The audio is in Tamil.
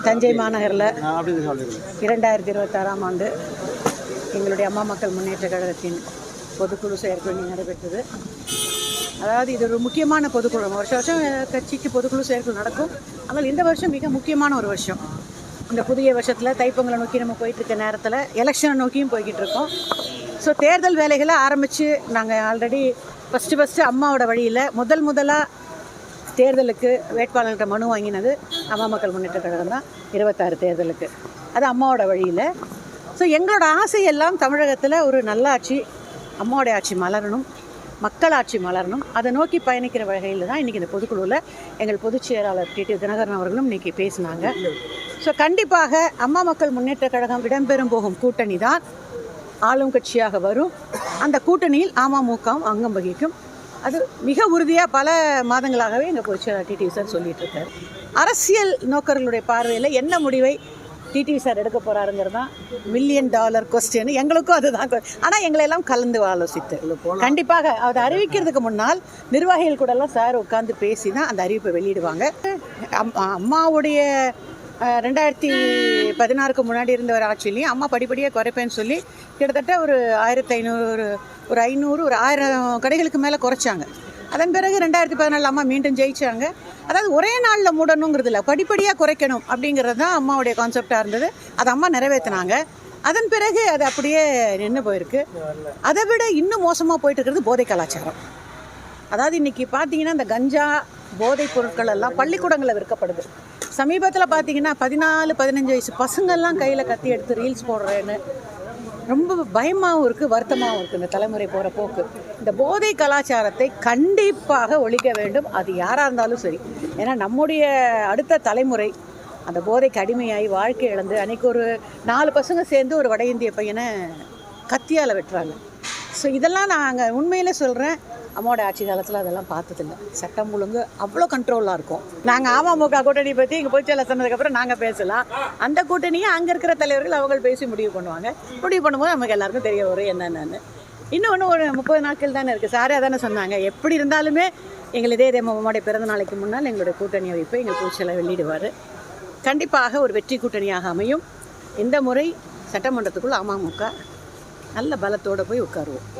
தஞ்சை மாநகரில் 2026ஆம் ஆண்டு எங்களுடைய அம்மா மக்கள் முன்னேற்ற கழகத்தின் பொதுக்குழு செயற்குழு நடைபெற்றது. அதாவது இது ஒரு முக்கியமான பொதுக்குழு. வருஷம் கட்சிக்கு பொதுக்குழு செயற்குழு நடக்கும். ஆனால் இந்த வருஷம் மிக முக்கியமான ஒரு வருஷம். இந்த புதிய வருஷத்தில் தைப்பொங்கலை நோக்கி நம்ம போயிட்டுருக்க நேரத்தில் எலெக்ஷனை நோக்கியும் போய்கிட்டு இருக்கோம். ஸோ தேர்தல் வேலைகளை ஆரம்பித்து நாங்கள் ஆல்ரெடி ஃபஸ்ட்டு அம்மாவோட வழியில் முதலாக தேர்தலுக்கு வேட்பாளர்கிட்ட மனு வாங்கினது அம்மா மக்கள் முன்னேற்ற கழகம் தான். 26 தேர்தலுக்கு அது அம்மாவோட வழியில். ஸோ எங்களோட ஆசையெல்லாம் தமிழகத்தில் ஒரு நல்லாட்சி, அம்மாவோட ஆட்சி மலரணும், மக்களாட்சி மலரணும். அதை நோக்கி பயணிக்கிற வகையில் தான் இன்றைக்கி இந்த பொதுக்குழுவில் எங்கள் பொதுச் செயலாளர் டிடி தினகரன் அவர்களும் இன்றைக்கி பேசினாங்க. ஸோ கண்டிப்பாக அம்மா மக்கள் முன்னேற்ற கழகம் இடம்பெறும் போகும் கூட்டணி தான் ஆளும் கட்சியாக வரும். அந்த கூட்டணியில் அமமுகவும் அங்கம் வகிக்கும். அது மிக உறுதியாக பல மாதங்களாகவே எங்கள் பொதுச் செயலாளர் டிடி சார் சொல்லிகிட்டு இருக்கார். அரசியல் நோக்கர்களுடைய பார்வையில் என்ன முடிவை டிடி சார் எடுக்க போகிறாருங்கிறது தான் $1 மில்லியன் கொஸ்டின். எங்களுக்கும் அதுதான். ஆனால் எங்களை எல்லாம் கலந்து ஆலோசித்து கண்டிப்பாக அதை அறிவிக்கிறதுக்கு முன்னால் நிர்வாகிகள் கூடலாம் சார் உட்காந்து பேசி தான் அந்த அறிவிப்பை வெளியிடுவாங்க. அம்மாவுடைய 2016க்கு முன்னாடி இருந்த ஒரு ஆட்சியிலையும் அம்மா படிப்படியாக குறைப்பேன்னு சொல்லி கிட்டத்தட்ட ஒரு 1500 ஒரு 500 ஒரு 1000 கடைகளுக்கு மேலே குறைச்சாங்க. அதன் பிறகு 2014 அம்மா மீண்டும் ஜெயிச்சாங்க. அதாவது ஒரே நாளில் மூடணுங்கிறது இல்லை, படிப்படியாக குறைக்கணும் அப்படிங்கிறது தான் அம்மாவுடைய கான்செப்டாக இருந்தது. அதை அம்மா நிறைவேற்றினாங்க. அதன் பிறகு அது அப்படியே நின்று போயிருக்கு. அதை விட இன்னும் மோசமாக போயிட்டு இருக்கிறது போதை கலாச்சாரம். அதாவது இன்றைக்கி பார்த்தீங்கன்னா இந்த கஞ்சா போதைப் பொருட்கள் எல்லாம் பள்ளிக்கூடங்களில் விற்கப்படுது. சமீபத்தில் பார்த்தீங்கன்னா 14-15 வயசு பசங்கள்லாம் கையில் கத்தி எடுத்து ரீல்ஸ் போடுறேன்னு ரொம்ப பயமாகவும் இருக்குது, வருத்தமாகவும் இருக்குது. இந்த தலைமுறை போகிற போக்கு. இந்த போதை கலாச்சாரத்தை கண்டிப்பாக ஒழிக்க வேண்டும். அது யாராக இருந்தாலும் சரி. ஏன்னா நம்முடைய அடுத்த தலைமுறை அந்த போதைக்கு அடிமையாகி வாழ்க்கை இழந்து அன்றைக்கி ஒரு 4 பசங்க சேர்ந்து ஒரு வட இந்திய பையனை கத்தியால் வெட்டுறாங்க. ஸோ இதெல்லாம் நாங்கள் உண்மையிலே சொல்கிறேன், அம்மாவோட ஆட்சி காலத்தில் அதெல்லாம் பார்த்ததில்லை. சட்டம் ஒழுங்கு அவ்வளோ கண்ட்ரோலாக இருக்கும். நாங்கள் அமமுக கூட்டணி பற்றி இங்கே பொதுச்செயலாளர் சொன்னதுக்கப்புறம் நாங்கள் பேசலாம். அந்த கூட்டணியை அங்கே இருக்கிற தலைவர்கள் அவங்க பேசி முடிவு பண்ணுவாங்க. முடிவு பண்ணும்போது நமக்கு எல்லாருக்கும் தெரிய வரும் என்னென்னு. இன்னொன்று ஒரு 30 நாட்கள் தானே இருக்குது. சாரே அதானே சொன்னாங்க. எப்படி இருந்தாலுமே எங்கள் இதே அம்மாவுடைய பிறந்த நாளைக்கு முன்னால் எங்களுடைய கூட்டணி வைப்பு எங்கள் பொதுச்செயலாளர் வெளியிடுவார். கண்டிப்பாக ஒரு வெற்றி கூட்டணியாக அமையும். இந்த முறை சட்டமன்றத்துக்குள் அமமுக நல்ல பலத்தோடு போய் உட்காருவோம்.